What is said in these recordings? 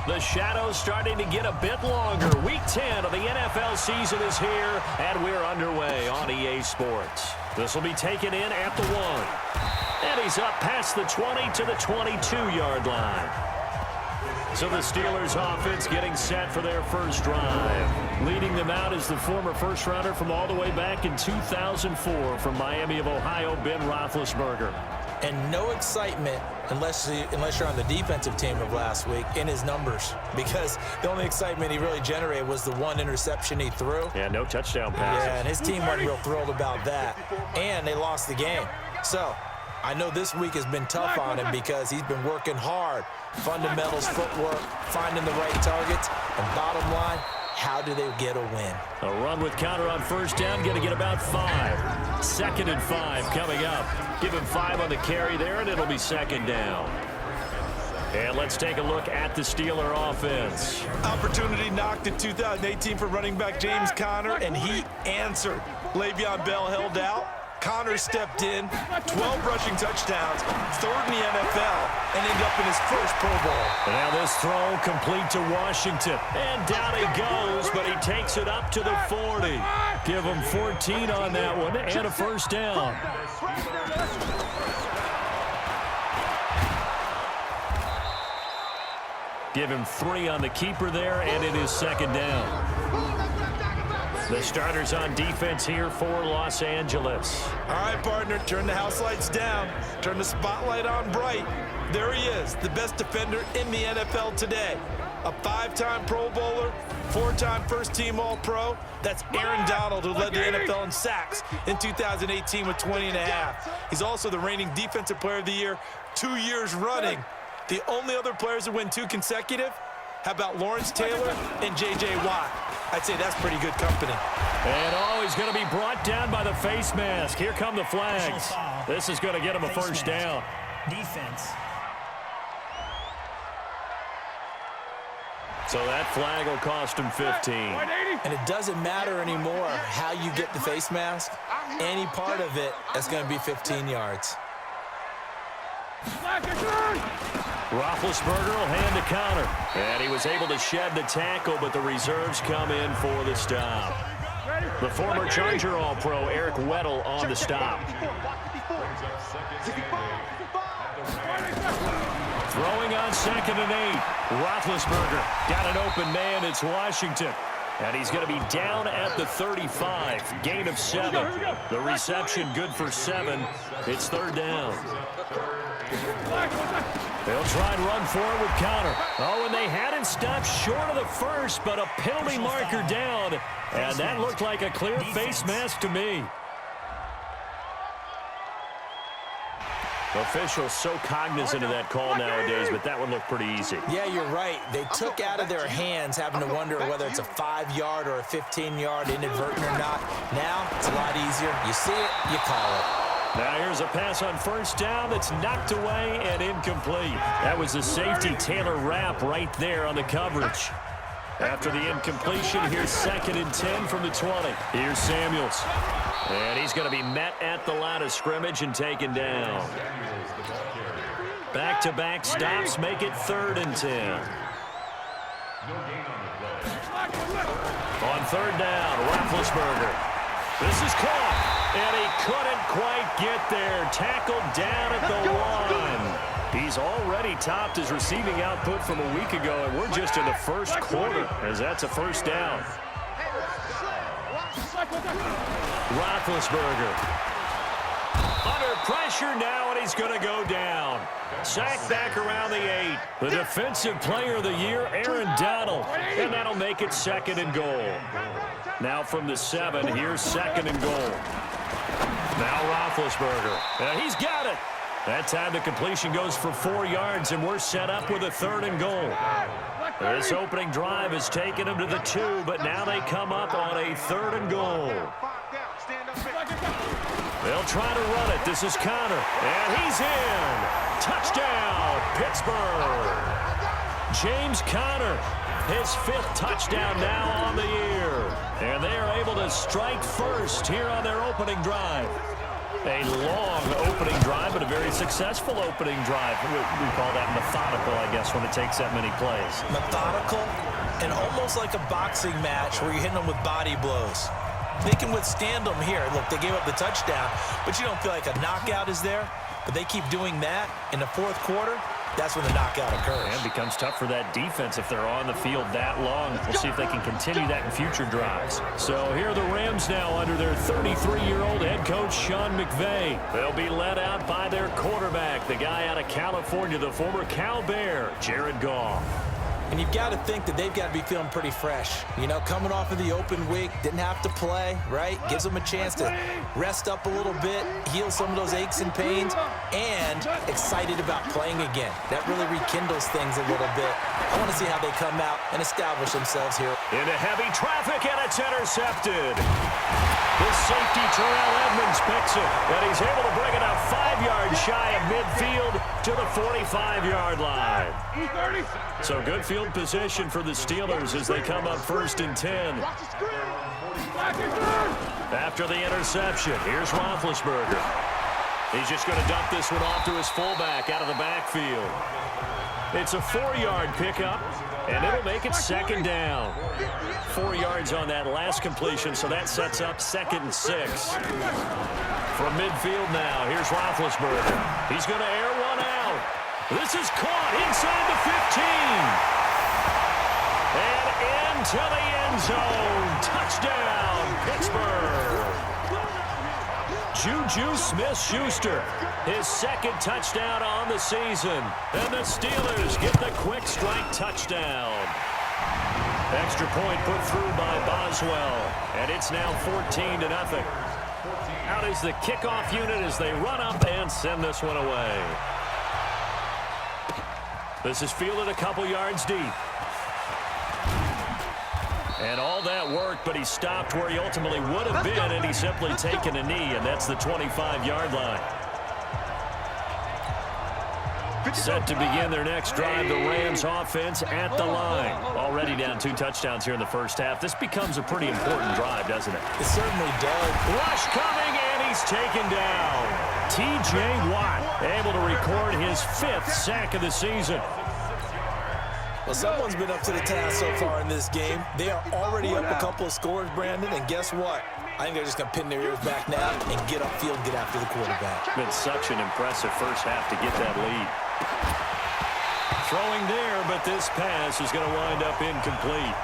The shadow's starting to get a bit longer. Week 10 of the NFL season is here, and we're underway on EA Sports. This will be taken in at the 1. And he's up past the 20 to the 22-yard line. So the Steelers offense getting set for their first drive. Leading them out is the former first-rounder from all the way back in 2004 from Miami of Ohio, Ben Roethlisberger. And no excitement unless you're on the defensive team of last week in his numbers, because the only excitement he really generated was the one interception he threw. Yeah, no touchdown passes. Yeah, and his team wasn't real thrilled about that. And they lost the game. So I know this week has been tough on him because he's been working hard. Fundamentals, footwork, finding the right targets, and bottom line, how do they get a win? A run with counter on first down, going to get about 5. 2nd and 5 coming up. Give him 5 on the carry there, and it'll be 2nd down. And let's take a look at the Steeler offense. Opportunity knocked in 2018 for running back James Conner, and he answered. Le'Veon Bell held out. Conner stepped in, 12 rushing touchdowns, 3rd in the NFL, and ended up in his first Pro Bowl. And now this throw complete to Washington. And down he goes, but he takes it up to the 40. Give him 14 on that one and a first down. Give him 3 on the keeper there, and it is 2nd down. The starters on defense here for Los Angeles. All right, partner, turn the house lights down. Turn the spotlight on bright. There he is, the best defender in the NFL today. A 5-time Pro Bowler, 4-time first-team All-Pro. That's Aaron Donald, who led the NFL in sacks in 2018 with 20.5. He's also the reigning Defensive Player of the Year 2 years running. The only other players to win 2 consecutive, how about Lawrence Taylor and J.J. Watt? I'd say that's pretty good company. And he's going to be brought down by the face mask. Here come the flags. This is going to get him a first down. Defense. So that flag will cost him 15. And it doesn't matter anymore how you get the face mask. Any part of it, that's going to be 15 yards. Roethlisberger will hand to Conner. And he was able to shed the tackle, but the reserves come in for the stop. The former Charger All-Pro, Eric Weddle, on the stop. Throwing on 2nd and 8. Roethlisberger got an open man. It's Washington. And he's going to be down at the 35. Gain of 7. The reception good for 7. It's 3rd down. They'll try and run forward with Conner. Oh, and they had him stopped short of the first, but a penalty marker down. And that looked like a clear face mask to me. Officials so cognizant of that call nowadays, but that one looked pretty easy. Yeah, you're right. They took out of their hands having to wonder whether it's a 5-yard or a 15-yard inadvertent or not. Now, it's a lot easier. You see it, you call it. Now here's a pass on first down that's knocked away and incomplete. That was the safety Taylor Rapp right there on the coverage. After the incompletion, here's 2nd and 10 from the 20. Here's Samuels. And he's going to be met at the line of scrimmage and taken down. Back-to-back stops make it 3rd and 10. On 3rd down, Roethlisberger. This is caught. And he couldn't quite get there. Tackled down at the 1. He's already topped his receiving output from a week ago, and we're just in the first quarter, as that's a first down. Roethlisberger. Under pressure now, and he's going to go down. Sacked back around the 8. The Defensive Player of the Year, Aaron Donald. And that'll make it 2nd and goal. Now from the 7, here's 2nd and goal. Now Roethlisberger. And he's got it. That time the completion goes for 4 yards, and we're set up with a 3rd and goal. This opening drive has taken them to the 2, but now they come up on a 3rd and goal. They'll try to run it. This is Conner. And he's in. Touchdown, Pittsburgh. James Conner, his 5th touchdown now on the year. And they are able to strike first here on their opening drive. A long opening drive, but a very successful opening drive. We call that methodical, I guess, when it takes that many plays. Methodical and almost like a boxing match where you're hitting them with body blows. They can withstand them here. Look, they gave up the touchdown, but you don't feel like a knockout is there. But they keep doing that in the fourth quarter. That's when the knockout occurs. And it becomes tough for that defense if they're on the field that long. We'll see if they can continue that in future drives. So here are the Rams now under their 33-year-old head coach, Sean McVay. They'll be led out by their quarterback, the guy out of California, the former Cal Bear, Jared Goff. And you've got to think that they've got to be feeling pretty fresh. You know, coming off of the open week, didn't have to play, right? Gives them a chance to rest up a little bit, heal some of those aches and pains, and excited about playing again. That really rekindles things a little bit. I want to see how they come out and establish themselves here. Into heavy traffic, and it's intercepted. The safety, Terrell Edmonds, picks it, and he's able to bring it up 5 yards shy of midfield to the 45-yard line. So good field position for the Steelers as they come up 1st and 10. After the interception, here's Roethlisberger. He's just going to dump this one off to his fullback out of the backfield. It's a 4-yard pickup, and it'll make it 2nd down. 4 yards on that last completion, so that sets up 2nd and 6. From midfield now, here's Roethlisberger. He's going to air one out. This is caught inside the 15. And into the end zone. Touchdown, Pittsburgh. Juju Smith-Schuster, his 2nd touchdown on the season. And the Steelers get the quick strike touchdown. Extra point put through by Boswell. And it's now 14-0. Out is the kickoff unit as they run up and send this one away. This is fielded a couple yards deep. And all that work, but he stopped where he ultimately would have been, and he's simply taken a knee, and that's the 25-yard line. Set to begin their next drive, the Rams offense at the line. Already down 2 touchdowns here in the first half. This becomes a pretty important drive, doesn't it? It certainly does. Rush coming, and he's taken down. T.J. Watt able to record his 5th sack of the season. Well, someone's been up to the task so far in this game. They are already up a couple of scores, Brandon, and guess what? I think they're just going to pin their ears back now and get upfield, get after the quarterback. Been such an impressive first half to get that lead. Throwing there, but this pass is going to wind up incomplete.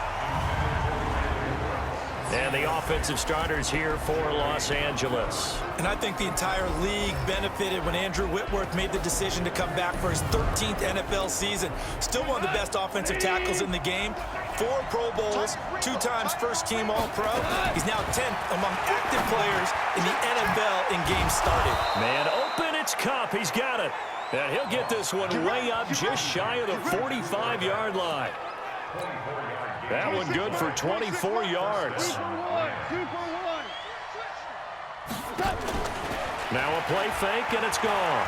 And the offensive starters here for Los Angeles. And I think the entire league benefited when Andrew Whitworth made the decision to come back for his 13th NFL season. Still one of the best offensive tackles in the game. 4 Pro Bowls, 2 times first-team All-Pro. He's now 10th among active players in the NFL in games started. Man open, it's Kupp. He's got it. And he'll get this one way up just shy of the 45-yard line. That one good for 24 yards. Now a play fake, and it's gone.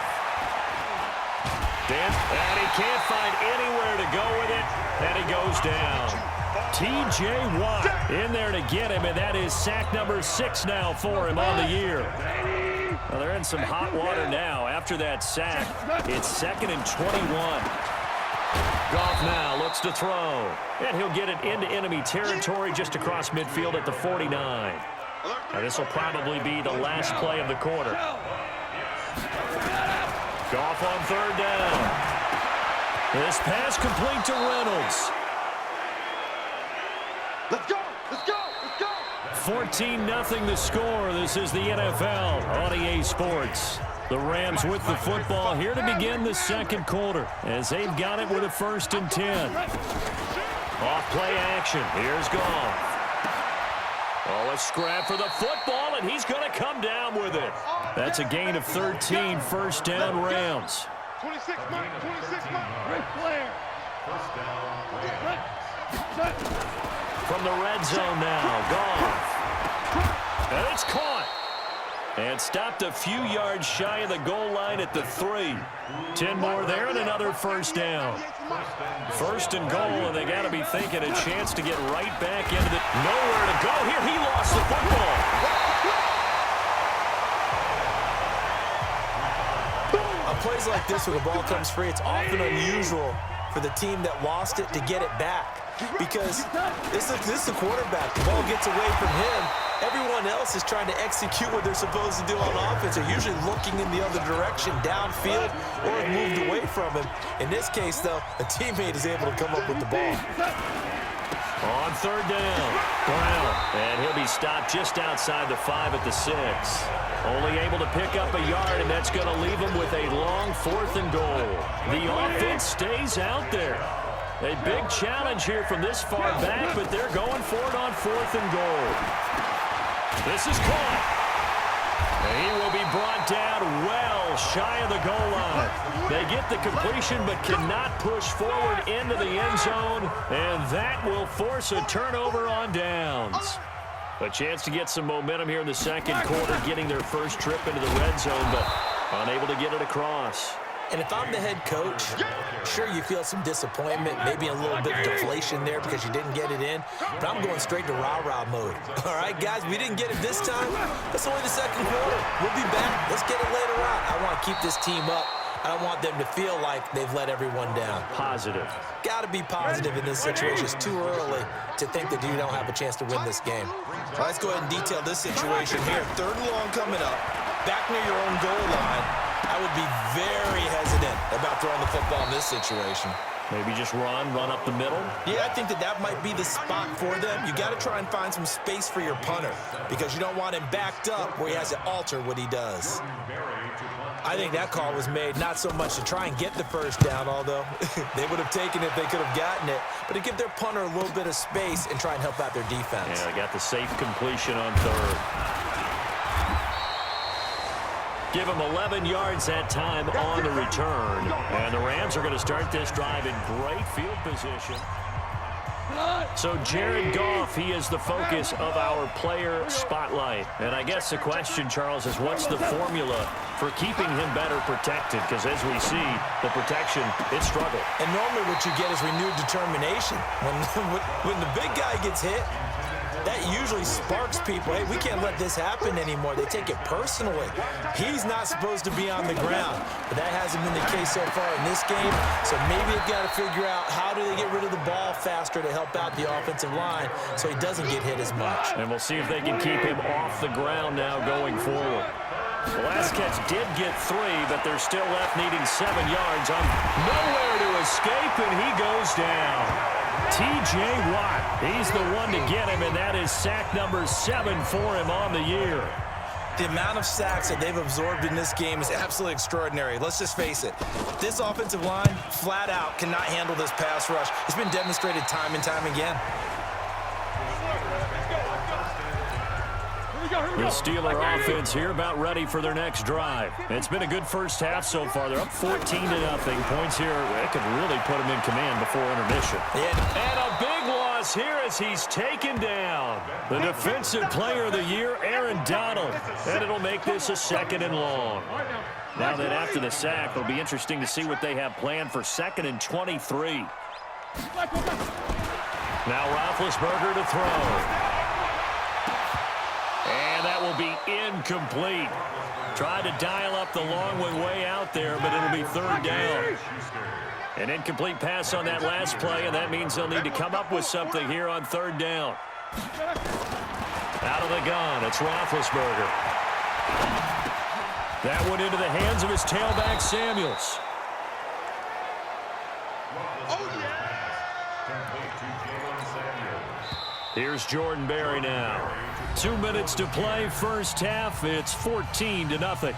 And he can't find anywhere to go with it, and he goes down. T.J. Watt in there to get him, and that is sack number 6 now for him on the year. Well, they're in some hot water now. After that sack, it's 2nd and 21. Goff now looks to throw, and he'll get it into enemy territory just across midfield at the 49. Now, this will probably be the last play of the quarter. Goff on 3rd down. This pass complete to Reynolds. Let's go! Let's go! Let's go! 14-0 the score. This is the NFL on EA Sports. The Rams with the football here to begin the 2nd quarter as they've got it with a 1st and 10. Off play action. Here's Goff. Oh, a scrap for the football, and he's going to come down with it. That's a gain of 13, 1st down Rams. 26 Mike, 26 Mike. Ric Flair. First down. From the red zone now, Goff. And it's caught. And stopped a few yards shy of the goal line at the 3. 10 more there and another 1st down. 1st and goal, and they got to be thinking a chance to get right back into the... Nowhere to go here. He lost the football. On plays like this where the ball comes free, it's often unusual for the team that lost it to get it back. Because this is the quarterback. The ball gets away from him. Everyone else is trying to execute what they're supposed to do on offense. They're usually looking in the other direction, downfield, or have moved away from him. In this case, though, a teammate is able to come up with the ball. On third down, Brown, and he'll be stopped just outside the 5 at the 6. Only able to pick up a yard, and that's going to leave him with a long 4th and goal. The offense stays out there. A big challenge here from this far back, but they're going for it on 4th and goal. This is caught. He will be brought down well shy of the goal line. They get the completion but cannot push forward into the end zone, and that will force a turnover on downs. A chance to get some momentum here in the second quarter, getting their first trip into the red zone, but unable to get it across. And if I'm the head coach, sure, you feel some disappointment, maybe a little bit of deflation there because you didn't get it in, but I'm going straight to rah-rah mode. All right, guys, we didn't get it this time. That's only the second quarter. We'll be back. Let's get it later on. I want to keep this team up. I don't want them to feel like they've let everyone down. Positive. Got to be positive in this situation. It's too early to think that you don't have a chance to win this game. All right, let's go ahead and detail this situation here. 3rd and long coming up. Back near your own goal line. I would be very hesitant about throwing the football in this situation. Maybe just run up the middle? Yeah, I think that might be the spot for them. You got to try and find some space for your punter because you don't want him backed up where he has to alter what he does. I think that call was made not so much to try and get the first down, although they would have taken it if they could have gotten it, but to give their punter a little bit of space and try and help out their defense. Yeah, they got the safe completion on 3rd. Give him 11 yards that time on the return. And the Rams are going to start this drive in great field position. So Jared Goff, he is the focus of our player spotlight. And I guess the question, Charles, is what's the formula for keeping him better protected? Because as we see, the protection, it struggled. And normally what you get is renewed determination. When the big guy gets hit, that usually sparks people. Hey, we can't let this happen anymore. They take it personally. He's not supposed to be on the ground, but that hasn't been the case so far in this game. So maybe they've got to figure out how do they get rid of the ball faster to help out the offensive line so he doesn't get hit as much. And we'll see if they can keep him off the ground now going forward. The last catch did get 3, but they're still left needing 7 yards. On nowhere to escape, and he goes down. T.J. Watt, he's the one to get him, and that is sack number 7 for him on the year. The amount of sacks that they've absorbed in this game is absolutely extraordinary. Let's just face it. This offensive line, flat out, cannot handle this pass rush. It's been demonstrated time and time again. The Steeler offense here about ready for their next drive. It's been a good first half so far. They're up 14-0. Points here, they could really put them in command before intermission. Yeah. And a big loss here as he's taken down. The defensive player of the year, Aaron Donald. And it'll make this a 2nd and long. Now then after the sack, it'll be interesting to see what they have planned for 2nd and 23. Now Roethlisberger to throw. And that will be incomplete. Tried to dial up the long one way out there, but it'll be 3rd down. An incomplete pass on that last play, and that means they'll need to come up with something here on 3rd down. Out of the gun, it's Roethlisberger. That one into the hands of his tailback, Samuels. Here's Jordan Berry now. 2 minutes to play, first half. It's 14-0.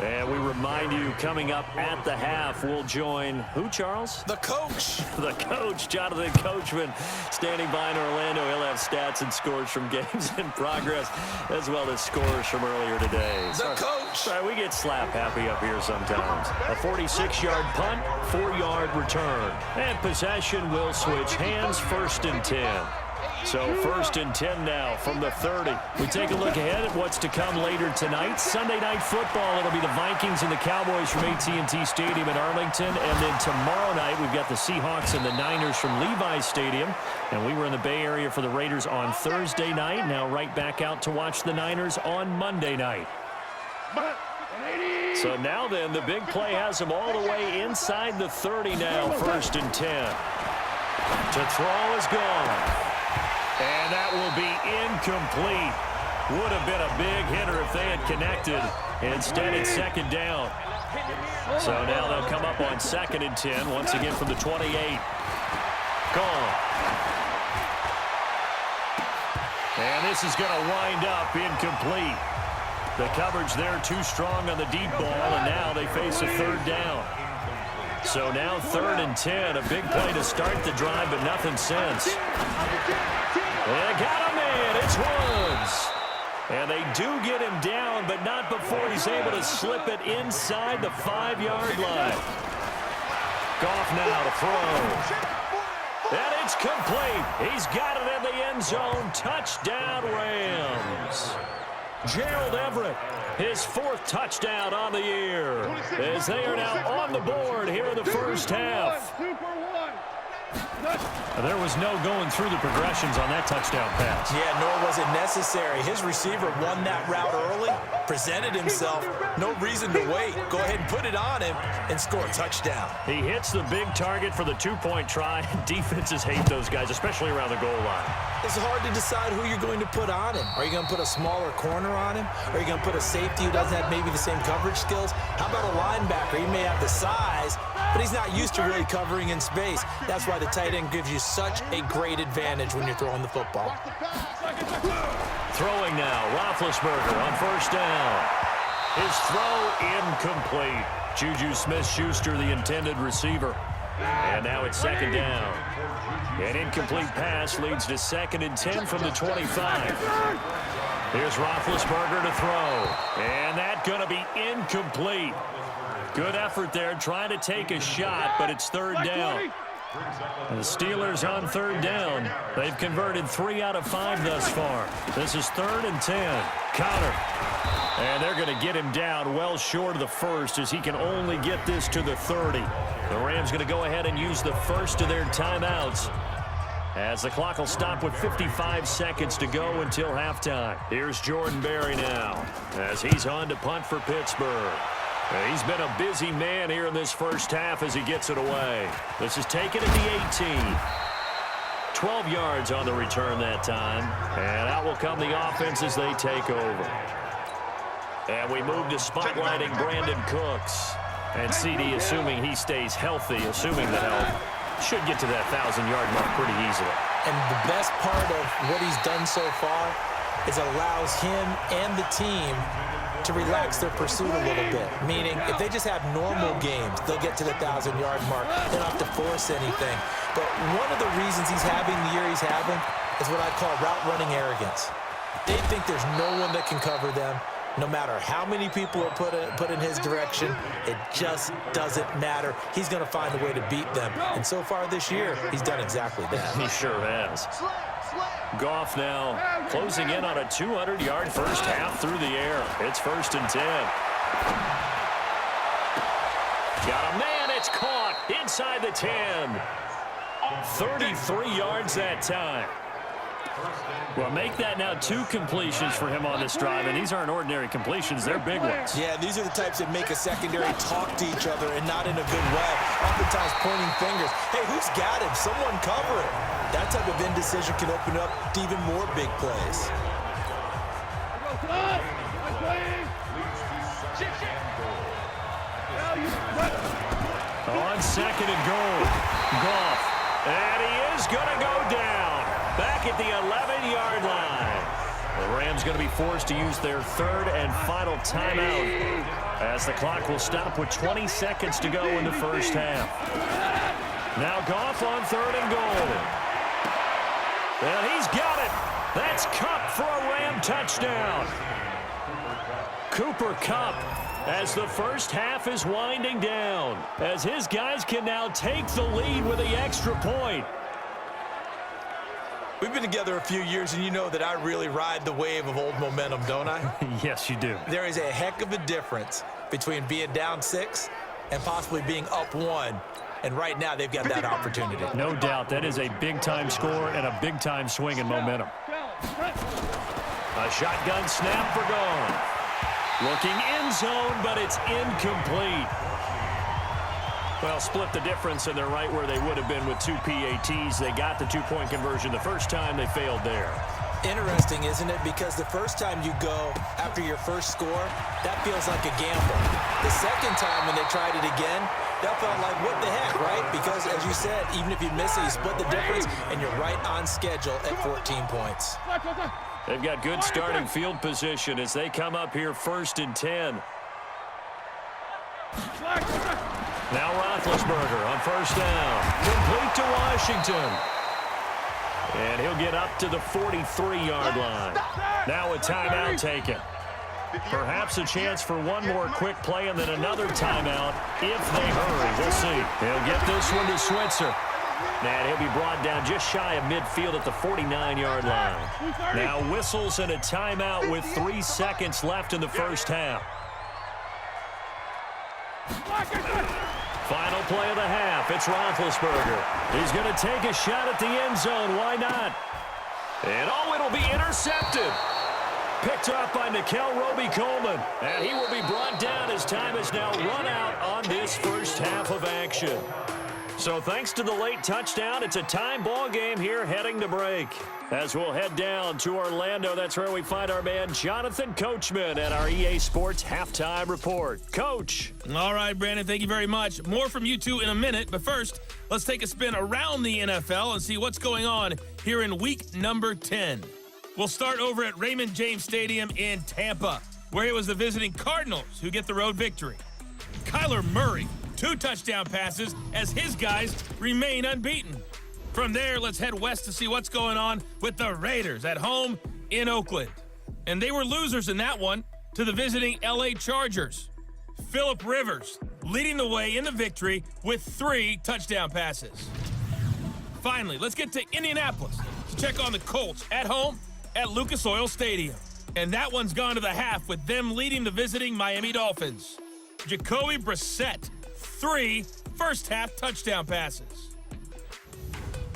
And we remind you, coming up at the half, we'll join who, Charles? The coach. The coach, Jonathan Coachman, standing by in Orlando. He'll have stats and scores from games in progress, as well as scores from earlier today. The coach. Sorry, we get slap happy up here sometimes. A 46-yard punt, 4-yard return. And possession will switch hands, 1st and 10. So 1st and 10 now from the 30. We take a look ahead at what's to come later tonight. Sunday Night Football, it'll be the Vikings and the Cowboys from AT&T Stadium in Arlington. And then tomorrow night, we've got the Seahawks and the Niners from Levi's Stadium. And we were in the Bay Area for the Raiders on Thursday night. Now right back out to watch the Niners on Monday night. So now then, the big play has him all the way inside the 30 now, 1st and 10. To throw is gone. And that will be incomplete. Would have been a big hitter if they had connected. Instead, it's 2nd down. So now they'll come up on 2nd and 10, once again from the 28. Gone. And this is going to wind up incomplete. The coverage there too strong on the deep ball, and now they face a 3rd down. So now 3rd and 10, a big play to start the drive, but nothing since. They got him in. It's Woods. And they do get him down, but not before he's able to slip it inside the 5-yard line. Goff now to throw. And it's complete. He's got it in the end zone. Touchdown, Rams. Gerald Everett, his 4th touchdown on the year, as they are now on the board here in the first half. There was no going through the progressions on that touchdown pass. Yeah, nor was it necessary. His receiver won that route early, presented himself. No reason to wait. Go ahead and put it on him and score a touchdown. He hits the big target for the 2-point try. Defenses hate those guys, especially around the goal line. It's hard to decide who you're going to put on him. Are you going to put a smaller corner on him? Are you going to put a safety who doesn't have maybe the same coverage skills? How about a linebacker? He may have the size, but he's not used to really covering in space. That's why the tight end gives you such a great advantage when you're throwing the football. Throwing now, Roethlisberger on 1st down. His throw incomplete. Juju Smith-Schuster, the intended receiver. And now it's 2nd down. An incomplete pass leads to 2nd and 10 from the 25. Here's Roethlisberger to throw. And that's going to be incomplete. Good effort there, trying to take a shot, but it's 3rd down. The Steelers on 3rd down. They've converted 3 out of 5 thus far. This is 3rd and 10. Counter. And they're going to get him down well short of the 1st as he can only get this to the 30. The Rams going to go ahead and use the first of their timeouts as the clock will stop with 55 seconds to go until halftime. Here's Jordan Berry now as he's on to punt for Pittsburgh. He's been a busy man here in this first half as he gets it away. This is taken at the 18. 12 yards on the return that time. And out will come the offense as they take over. And we move to spotlighting Brandon Cooks. And CD, assuming he stays healthy, assuming the health, should get to that 1,000-yard mark pretty easily. And the best part of what he's done so far is it allows him and the team to relax their pursuit a little bit. Meaning, if they just have normal games, they'll get to the 1,000-yard mark. They don't have to force anything. But one of the reasons he's having the year he's having is what I call route-running arrogance. They think there's no one that can cover them. No matter how many people are put in his direction, it just doesn't matter. He's going to find a way to beat them. And so far this year, he's done exactly that. He sure has. Goff now closing in on a 200-yard first half through the air. It's 1st and 10. Got a man. It's caught inside the 10. 33 yards that time. Well, make that now 2 completions for him on this drive, and these aren't ordinary completions. They're big ones. Yeah, these are the types that make a secondary talk to each other and not in a good way. Oftentimes pointing fingers. Hey, who's got him? Someone cover it. That type of indecision can open up to even more big plays. On 2nd and goal, Goff. And he is going to go down. Back at the 11-yard line. The Rams going to be forced to use their 3rd and final timeout as the clock will stop with 20 seconds to go in the first half. Now Goff on 3rd and goal. And he's got it. That's Kupp for a Ram touchdown. Cooper Kupp as the first half is winding down, as his guys can now take the lead with the extra point. We've been together a few years, and you know that I really ride the wave of old momentum, don't I? Yes, you do. There is a heck of a difference between being down 6 and possibly being up 1. And right now, they've got that opportunity. No doubt. That is a big-time score and a big-time swing in momentum. A shotgun snap for Goff. Looking end zone, but it's incomplete. Well, split the difference, and they're right where they would have been with 2 PATs. They got the two-point conversion the first time. They failed there. Interesting, isn't it? Because the first time you go after your first score, that feels like a gamble. The second time when they tried it again, that felt like, what the heck, right? Because, as you said, even if you miss it, you split the difference, and you're right on schedule at 14 points. They've got good starting field position as they come up here 1st and 10. Now Roethlisberger on 1st down. Complete to Washington. And he'll get up to the 43-yard line. Now a timeout taken. Perhaps a chance for one more quick play and then another timeout if they hurry. We'll see. He'll get this one to Switzer. And he'll be brought down just shy of midfield at the 49-yard line. Now whistles and a timeout with 3 seconds left in the first half. Final play of the half. It's Roethlisberger. He's going to take a shot at the end zone. Why not? And it'll be intercepted. Picked off by Nikel Roby-Coleman. And he will be brought down as time has now run out on this first half of action. So thanks to the late touchdown, it's a time ball game here heading to break. As we'll head down to Orlando, that's where we find our man Jonathan Coachman at our EA Sports Halftime Report. Coach. All right, Brandon, thank you very much. More from you two in a minute, but first, let's take a spin around the NFL and see what's going on here in week number 10. We'll start over at Raymond James Stadium in Tampa, where it was the visiting Cardinals who get the road victory. Kyler Murray, 2 touchdown passes as his guys remain unbeaten. From there, let's head west to see what's going on with the Raiders at home in Oakland. And they were losers in that one to the visiting LA Chargers. Phillip Rivers leading the way in the victory with 3 touchdown passes. Finally, let's get to Indianapolis to check on the Colts at home at Lucas Oil Stadium. And that one's gone to the half with them leading the visiting Miami Dolphins. Jacoby Brissett, 3 first-half touchdown passes.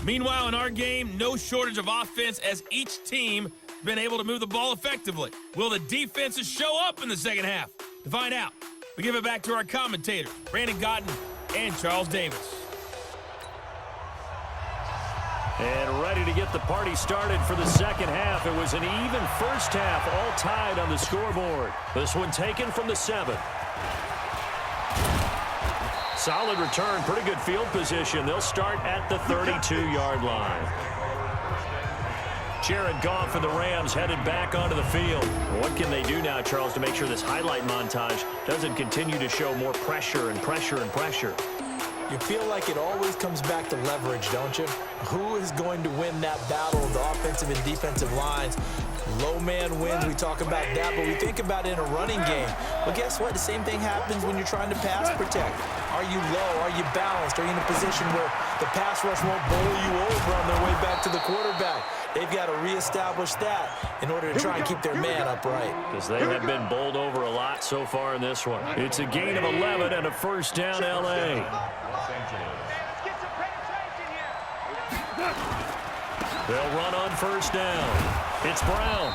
Meanwhile, in our game, no shortage of offense as each team been able to move the ball effectively. Will the defenses show up in the second half? To find out, we give it back to our commentators, Brandon Gotten and Charles Davis. And ready to get the party started for the second half. It was an even first half, all tied on the scoreboard. This one taken from the 7. Solid return, pretty good field position. They'll start at the 32-yard line. Jared Goff and the Rams headed back onto the field. What can they do now, Charles, to make sure this highlight montage doesn't continue to show more pressure and pressure and pressure? You feel like it always comes back to leverage, don't you? Who is going to win that battle of the offensive and defensive lines? Low man wins, we talk about that, but we think about it in a running game. But guess what? The same thing happens when you're trying to pass protect. Are you low? Are you balanced? Are you in a position where the pass rush won't bowl you over on their way back to the quarterback? They've got to reestablish that in order to try and keep their man upright. Because they have been bowled over a lot so far in this one. It's a gain of 11 and a first down, L.A. They'll run on first down. It's Brown.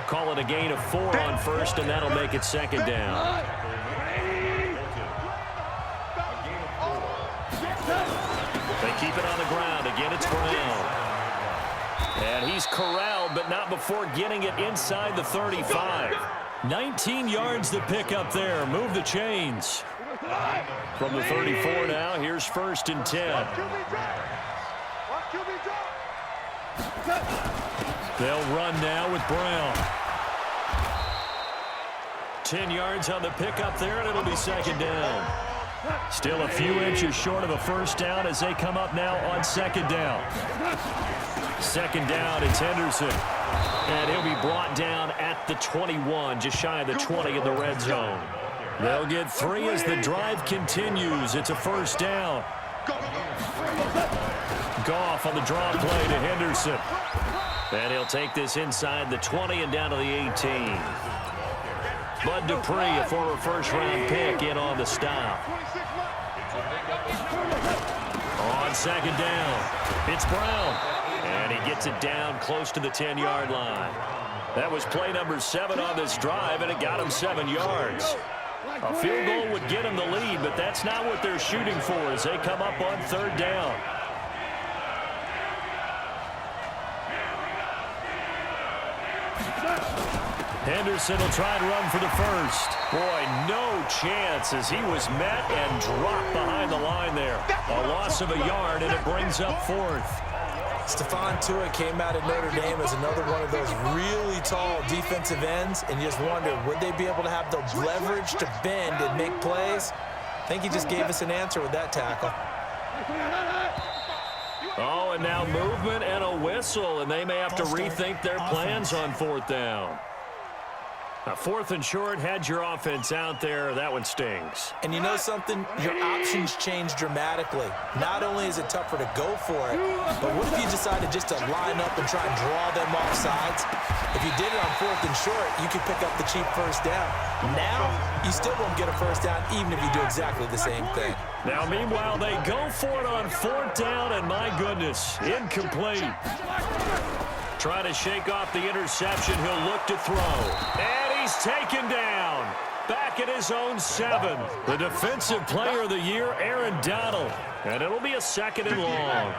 Call it a gain of 4 on first, and that'll make it second down. They keep it on the ground. Again, it's Brown. And he's corralled, but not before getting it inside the 35. 19 yards to pick up there. Move the chains. From the 34 now, here's 1st and 10. They'll run now with Brown. 10 yards on the pickup there, and it'll be second down. Still a few inches short of a first down as they come up now on second down. Second down, it's Henderson. And he'll be brought down at the 21, just shy of the 20 in the red zone. They'll get 3 as the drive continues. It's a first down. Goff on the draw play to Henderson. And he'll take this inside the 20 and down to the 18. Bud Dupree, a former first-round pick, in on the stop. On second down, it's Brown. And he gets it down close to the 10-yard line. That was play number 7 on this drive, and it got him 7 yards. A field goal would get him the lead, but that's not what they're shooting for as they come up on 3rd down. Henderson will try and run for the first. Boy, no chance as he was met and dropped behind the line there. A loss of a yard, and it brings up 4th. Stephon Tuitt came out of Notre Dame as another one of those really tall defensive ends, and you just wonder, would they be able to have the leverage to bend and make plays? I think he just gave us an answer with that tackle. Oh, and now movement and a whistle, and they may have to rethink their plans on 4th down. Now, 4th and short, had your offense out there. That one stings. And you know something? Your options change dramatically. Not only is it tougher to go for it, but what if you decided just to line up and try and draw them off sides? If you did it on 4th and short, you could pick up the cheap first down. Now, you still won't get a first down even if you do exactly the same thing. Now, meanwhile, they go for it on 4th down, and my goodness, incomplete. Trying to shake off the interception. He'll look to throw. And he's taken down. Back at his own 7. The defensive player of the year, Aaron Donald. And it'll be a 2nd and long.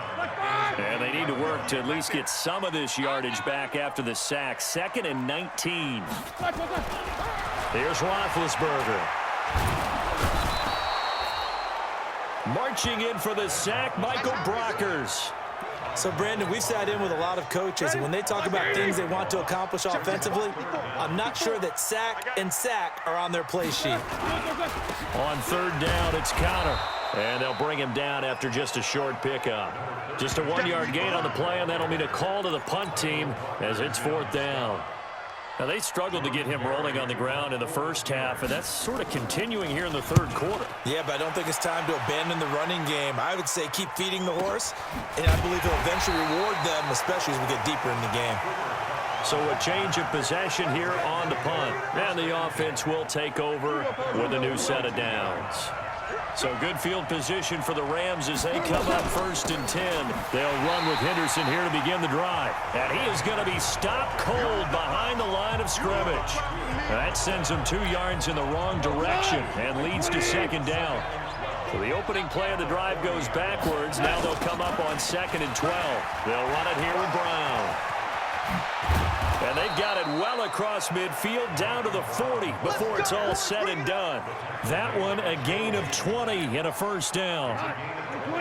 And they need to work to at least get some of this yardage back after the sack. 2nd and 19. Here's Roethlisberger. Marching in for the sack, Michael Brockers. So, Brandon, we've sat in with a lot of coaches, and when they talk about things they want to accomplish offensively, I'm not sure that sack and sack are on their play sheet. On 3rd down, it's counter. And they'll bring him down after just a short pickup. Just a 1-yard gain on the play, and that'll mean a call to the punt team as it's 4th down. Now, they struggled to get him rolling on the ground in the first half, and that's sort of continuing here in the 3rd quarter. Yeah, but I don't think it's time to abandon the running game. I would say keep feeding the horse, and I believe he'll eventually reward them, especially as we get deeper in the game. So a change of possession here on the punt. And the offense will take over with a new set of downs. So good field position for the Rams as they come up 1st and 10. They'll run with Henderson here to begin the drive. And he is going to be stopped cold behind the line of scrimmage. That sends him 2 yards in the wrong direction and leads to 2nd down. So the opening play of the drive goes backwards. Now they'll come up on 2nd and 12. They'll run it here with Brown. And they've got it well across midfield down to the 40 before it's all said and done. That one a gain of 20 and a 1st down.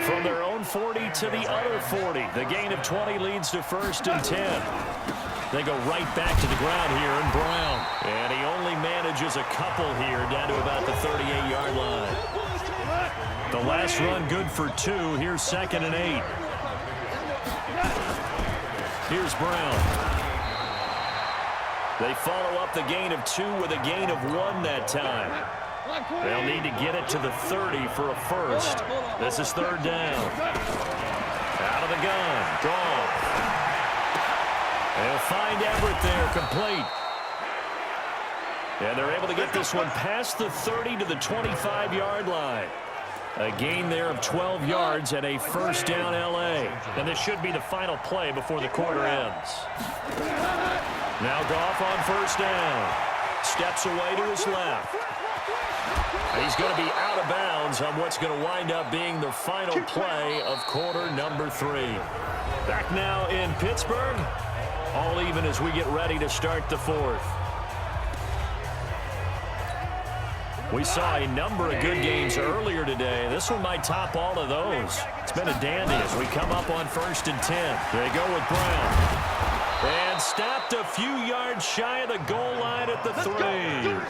From their own 40 to the other 40. The gain of 20 leads to 1st and 10. They go right back to the ground here in Brown. And he only manages a couple here down to about the 38-yard line. The last run good for 2. Here's 2nd and 8. Here's Brown. They follow up the gain of 2 with a gain of 1 that time. They'll need to get it to the 30 for a first. This is 3rd down. Out of the gun. Gone. They'll find Everett there, complete. And they're able to get this one past the 30 to the 25-yard line. A gain there of 12 yards and a 1st down L.A. And this should be the final play before the quarter ends. Now Goff on 1st down. Steps away to his left. He's going to be out of bounds on what's going to wind up being the final play of quarter number 3. Back now in Pittsburgh. All even as we get ready to start the 4th. We saw a number of good games earlier today. This one might top all of those. It's been a dandy as we come up on 1st and 10. They go with Brown. And stopped a few yards shy of the goal line at the 3.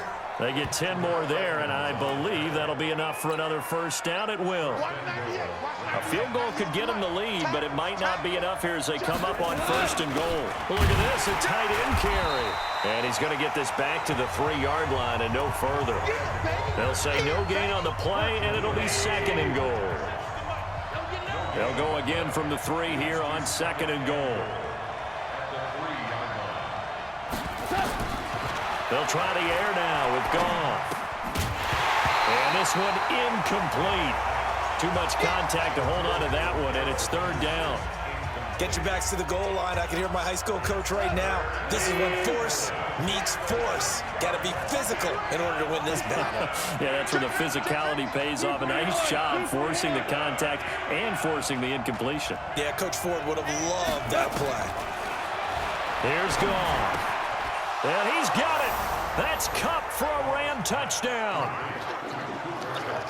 They get 10 more there, and I believe that'll be enough for another 1st down. It will. A field goal could get them the lead, but it might not be enough here as they come up on 1st and goal. Well, look at this, a tight end carry. And he's going to get this back to the 3-yard line and no further. They'll say no gain on the play, and it'll be 2nd and goal. They'll go again from the 3 here on 2nd and goal. They'll try the air now with Goff. And this one incomplete. Too much contact to hold on to that one, and it's 3rd down. Get your backs to the goal line. I can hear my high school coach right now. This is when force meets force. Got to be physical in order to win this battle. Yeah, that's where the physicality pays off. A nice job forcing the contact and forcing the incompletion. Yeah, Coach Ford would have loved that play. Here's Goff. And he's got it. That's Kupp for a Ram touchdown.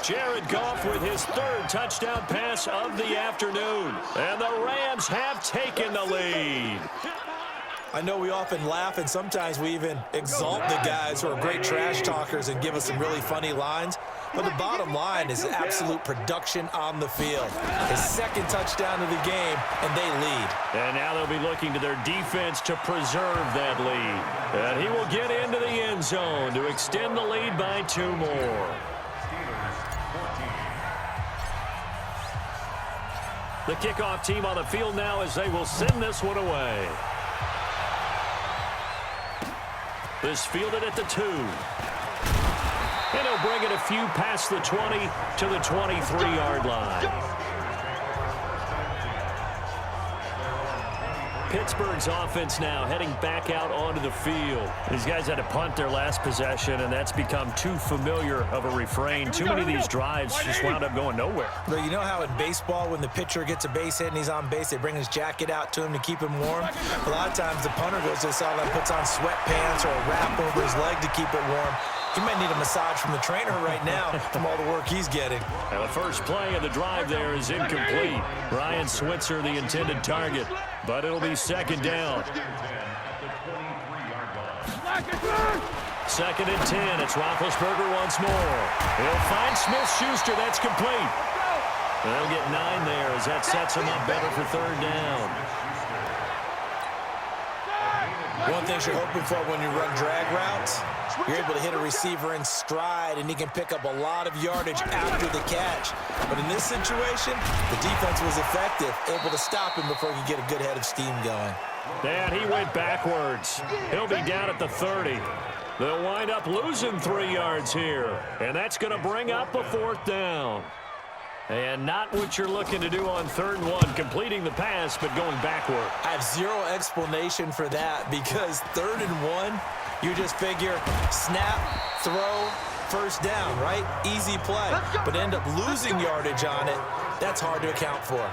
Jared Goff with his third touchdown pass of the afternoon. And the Rams have taken the lead. I know we often laugh, and sometimes we even exalt the guys who are great trash talkers and give us some really funny lines. But the bottom line is absolute production on the field. His second touchdown of the game, and they lead. And now they'll be looking to their defense to preserve that lead. And he will get into the end zone to extend the lead by 2 more. The kickoff team on the field now as they will send this one away. This fielded at the 2. And he'll bring it a few past the 20 to the 23-yard line. Pittsburgh's offense now heading back out onto the field. These guys had to punt their last possession, and that's become too familiar of a refrain. Too many of these drives just wound up going nowhere. But you know how in baseball, when the pitcher gets a base hit and he's on base, they bring his jacket out to him to keep him warm? A lot of times the punter goes to the sideline, puts on sweatpants or a wrap over his leg to keep it warm. He might need a massage from the trainer right now from all the work he's getting. And the first play of the drive there is incomplete. Ryan Switzer, the intended target, but it'll be second down. Second and 10. It's Roethlisberger once more. He'll find Smith-Schuster. That's complete. They'll get 9 there as that sets him up better for third down. One thing you're hoping for when you run drag routes, you're able to hit a receiver in stride, and he can pick up a lot of yardage after the catch. But in this situation, the defense was effective, able to stop him before he could get a good head of steam going. And he went backwards. He'll be down at the 30. They'll wind up losing 3 yards here, and that's going to bring up a 4th down. And not what you're looking to do on 3rd and 1, completing the pass, but going backward. I have zero explanation for that because 3rd and 1, you just figure snap, throw, first down, right? Easy play. But end up losing yardage on it. That's hard to account for.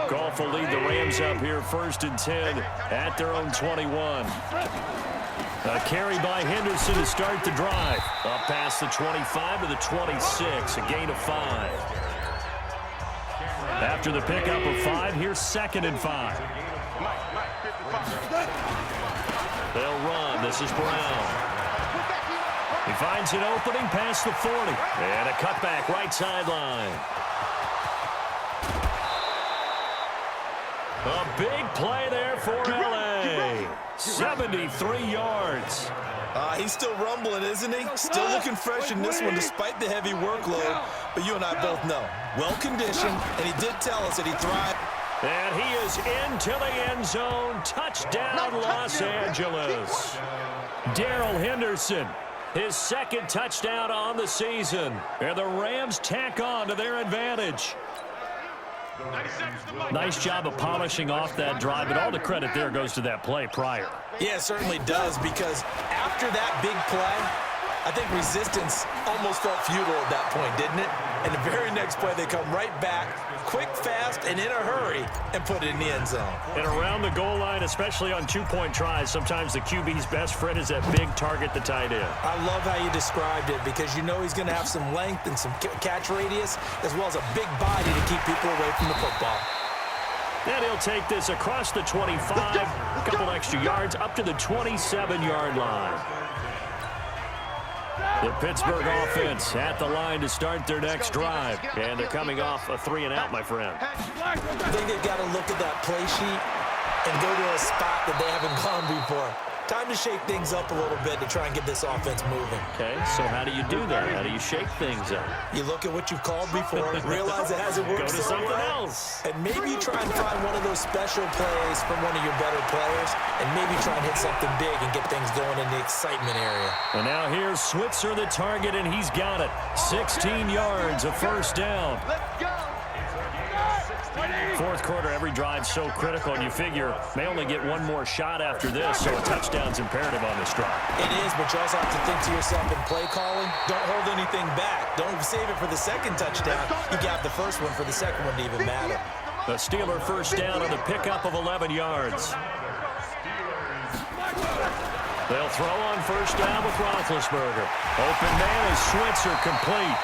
Goff will lead the Rams up here 1st and 10 at their own 21. A carry by Henderson to start the drive. Up past the 25 to the 26, a gain of 5. After the pickup of 5, here's 2nd and 5. They'll run. This is Brown. He finds an opening past the 40. And a cutback right sideline. A big play there for L.A. 73 yards. He's still rumbling, isn't he? Still looking fresh in this one despite the heavy workload. But you and I both know, well-conditioned, and he did tell us that he thrived. And he is into the end zone. Touchdown, Los Angeles. Darrell Henderson, his 2nd touchdown on the season. And the Rams tack on to their advantage. Nice job of polishing off that drive, but all the credit there goes to that play prior. Yeah, it certainly does, because after that big play, I think resistance almost felt futile at that point, didn't it? And the very next play, they come right back, quick, fast, and in a hurry, and put it in the end zone. And around the goal line, especially on 2-point tries, sometimes the QB's best friend is that big target, the tight end. I love how you described it, because you know he's going to have some length and some catch radius, as well as a big body to keep people away from the football. And he'll take this across the 25, a couple extra yards, up to the 27-yard line. The Pittsburgh offense at the line to start their next drive. And they're coming off a 3-and-out, my friend. I think they've got to look at that play sheet and go to a spot that they haven't gone before. Time to shake things up a little bit to try and get this offense moving. Okay, so how do you do that? How do you shake things up? You look at what you've called before, realize it hasn't worked Go to so something well, else. and maybe you try and find one of those special plays from one of your better players, and maybe try and hit something big and get things going in the excitement area. And now here's Switzer, the target, and he's got it. 16 yards, a first down. 4th fourth quarter, every drive's so critical, and you figure may only get one more shot after this, so a touchdown's imperative on this drive. It is, but you also have to think to yourself in play calling, don't hold anything back. Don't save it for the second touchdown. You got the first one for the second one to even matter. The Steeler first down on the pickup of 11 yards. They'll throw on first down with Roethlisberger. Open man is Switzer, complete.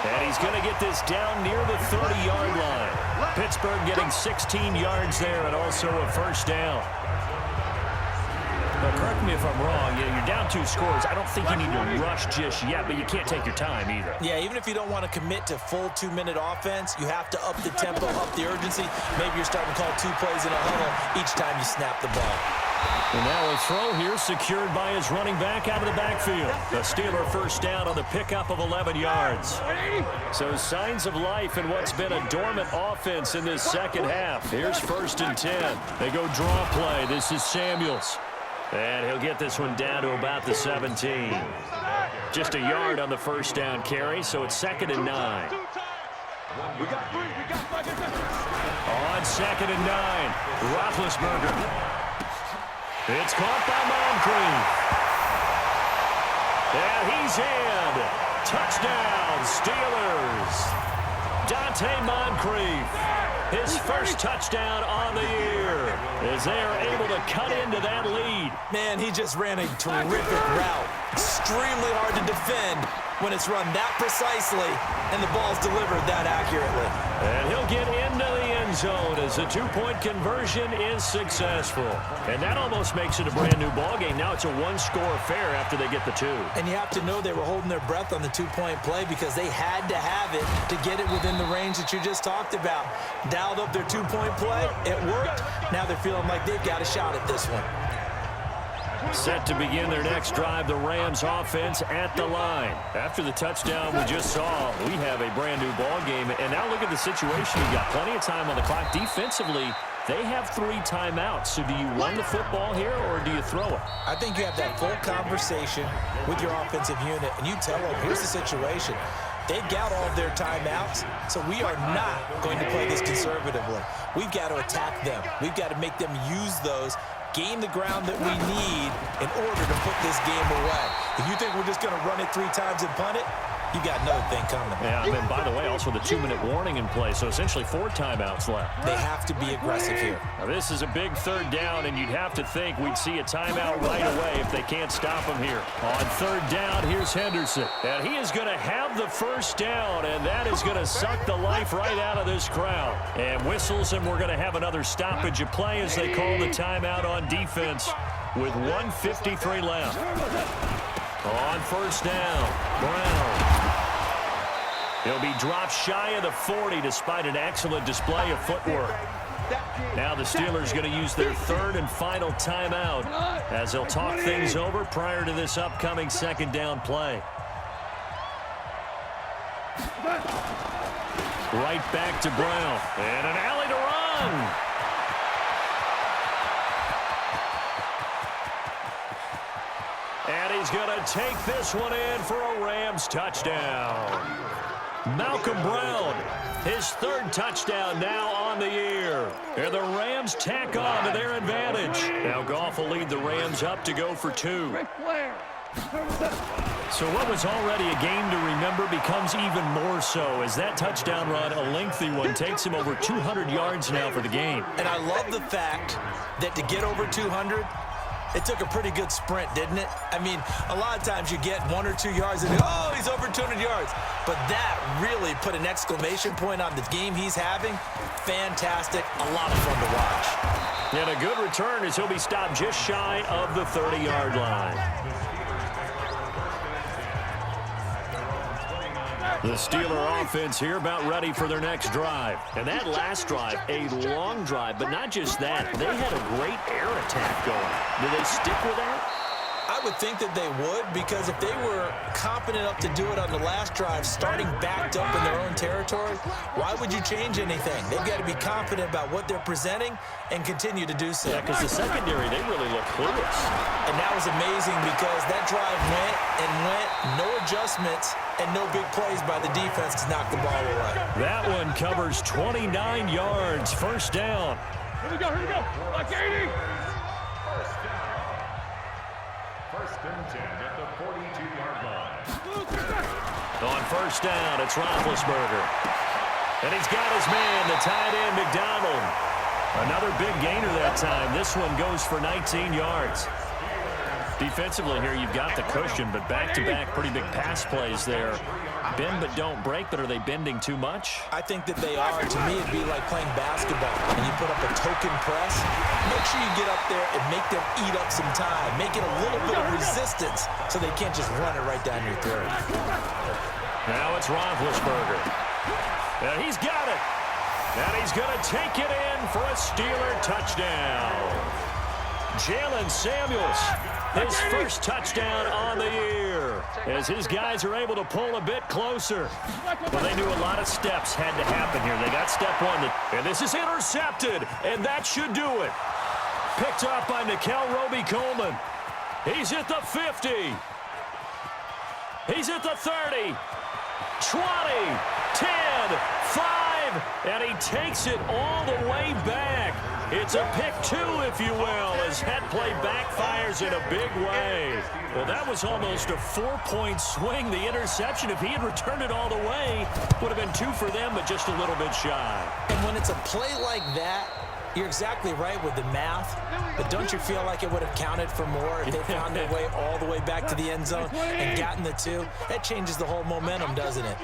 And he's going to get this down near the 30-yard line. Pittsburgh getting 16 yards there and also a first down. Now, correct me if I'm wrong. You're down 2 scores. I don't think you need to rush just yet, but you can't take your time either. Yeah, even if you don't want to commit to full 2-minute offense, you have to up the tempo, up the urgency. Maybe you're starting to call 2 plays in a huddle each time you snap the ball. And now a throw here secured by his running back out of the backfield. The Steeler first down on the pickup of 11 yards. So signs of life in what's been a dormant offense in this second half. Here's 1st and 10. They go draw play. This is Samuels. And he'll get this one down to about the 17. Just a yard on the first down carry, so it's 2nd and 9. On 2nd and 9, Roethlisberger. It's caught by Moncrief. And he's in. Touchdown, Steelers. Dante Moncrief, his first touchdown on the year, as they are able to cut into that lead. Man, he just ran a terrific route. Extremely hard to defend when it's run that precisely and the ball's delivered that accurately. And he'll get into the end zone as the 2-point conversion is successful. And that almost makes it a brand new ball game. Now it's a 1-score affair after they get the 2. And you have to know they were holding their breath on the 2-point play because they had to have it to get it within the range that you just talked about. Dialed up their 2-point play. It worked. Now they're feeling like they've got a shot at this one. Set to begin their next drive, the Rams offense at the line. After the touchdown we just saw, we have a brand new ball game. And now look at the situation. You've got plenty of time on the clock. Defensively, they have 3 timeouts. So do you run the football here or do you throw it? I think you have that full conversation with your offensive unit, and you tell them, here's the situation. They've got all of their timeouts, so we are not going to play this conservatively. We've got to attack them. We've got to make them use those, gain the ground that we need in order to put this game away. If you think we're just going to run it 3 times and punt it, you got another thing coming. Yeah, and then, by the way, also the 2-minute warning in play, so essentially 4 timeouts left. They have to be aggressive here. Now, this is a big 3rd down, and you'd have to think we'd see a timeout right away if they can't stop him here. On 3rd down, here's Henderson. And he is going to have the first down, and that is going to suck the life right out of this crowd. And whistles, and we're going to have another stoppage of play as they call the timeout on defense with 1:53 left. On 1st down, Brown. He'll be dropped shy of the 40 despite an excellent display of footwork. Now the Steelers going to use their 3rd and final timeout as they'll talk things over prior to this upcoming 2nd down play. Right back to Brown. And an alley to run. And he's going to take this one in for a Rams touchdown. Malcolm Brown, his 3rd touchdown now on the year. And the Rams tack on to their advantage. Now Goff will lead the Rams up to go for 2. So what was already a game to remember becomes even more so as that touchdown run, a lengthy one, takes him over 200 yards now for the game. And I love the fact that to get over 200, it took a pretty good sprint, didn't it? I mean, a lot of times you get 1 or 2 yards and, oh, he's over 200 yards. But that really put an exclamation point on the game he's having. Fantastic. A lot of fun to watch. And a good return as he'll be stopped just shy of the 30-yard line. The Steeler offense here about ready for their next drive. And that last drive, a long drive, but not just that. They had a great air attack going. Do they stick with that? I would think that they would, because if they were confident enough to do it on the last drive, starting backed up in their own territory, why would you change anything? They've got to be confident about what they're presenting and continue to do so. Yeah, because the secondary, they really look clueless. And that was amazing because that drive went and went, no adjustments, and no big plays by the defense to knock the ball away. That one covers 29 yards, first down. Here we go, like 80. First and 10 at the 42-yard line. On first down, it's Roethlisberger. And he's got his man, the tight end, McDonald. Another big gainer that time. This one goes for 19 yards. Defensively here, you've got the cushion, but back-to-back pretty big pass plays there. Bend but don't break, but are they bending too much? I think that they are. To me, it'd be like playing basketball. And you put up a token press, make sure you get up there and make them eat up some time. Make it a little bit of resistance so they can't just run it right down your throat. Now it's Roethlisberger. And he's got it. And he's going to take it in for a Steeler touchdown. Jalen Samuels, his first touchdown on the year, as his guys are able to pull a bit closer. Well, they knew a lot of steps had to happen here. They got step one, and this is intercepted, and that should do it. Picked up by Nickel Roby-Coleman. He's at the 50. He's at the 30. 20, 10, 5, and he takes it all the way back. It's a pick two, if you will, as that play backfires in a big way. Well, that was almost a 4-point swing. The interception, if he had returned it all the way, would have been 2 for them, but just a little bit shy. And when it's a play like that, you're exactly right with the math, but don't you feel like it would have counted for more if they found their way all the way back to the end zone and gotten the 2? That changes the whole momentum, doesn't it?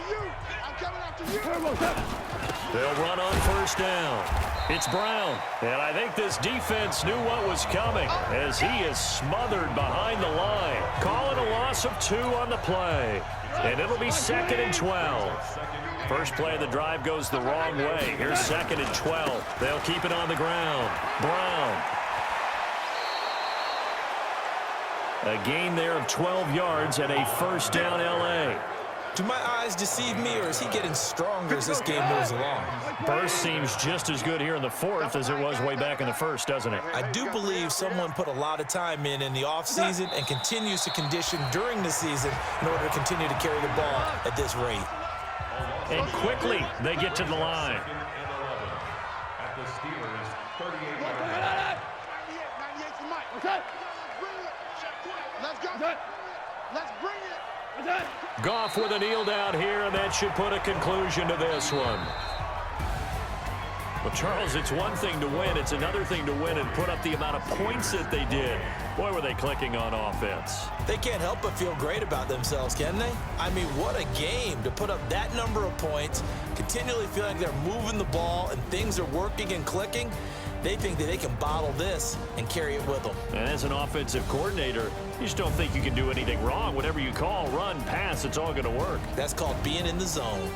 They'll run on first down. It's Brown, and I think this defense knew what was coming as he is smothered behind the line. Calling a loss of 2 on the play, and it'll be 2nd and 12. First play of the drive goes the wrong way. Here's 2nd and 12. They'll keep it on the ground. Brown. A gain there of 12 yards and a first down L.A. Do my eyes deceive me, or is he getting stronger as this game moves along? Burst seems just as good here in the 4th as it was way back in the 1st, doesn't it? I do believe someone put a lot of time in the offseason and continues to condition during the season in order to continue to carry the ball at this rate. And quickly, they get to the line. At the Steelers' 38-yard line. 98 for Mike. Okay. Let's go. Let's bring it. Goff with a kneel down here, and that should put a conclusion to this one. Well, Charles, it's one thing to win. It's another thing to win and put up the amount of points that they did. Boy, were they clicking on offense. They can't help but feel great about themselves, can they? I mean, what a game to put up that number of points, continually feeling like they're moving the ball and things are working and clicking. They think that they can bottle this and carry it with them. And as an offensive coordinator, you just don't think you can do anything wrong. Whatever you call, run, pass, it's all going to work. That's called being in the zone.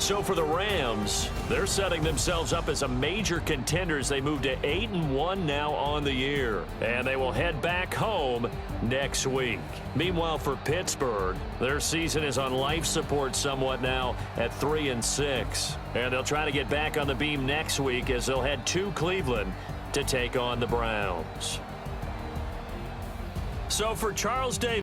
So for the Rams, they're setting themselves up as a major contender as they move to 8-1 now on the year. And they will head back home next week. Meanwhile, for Pittsburgh, their season is on life support somewhat now at 3-6. And they'll try to get back on the beam next week as they'll head to Cleveland to take on the Browns. So for Charles Davis,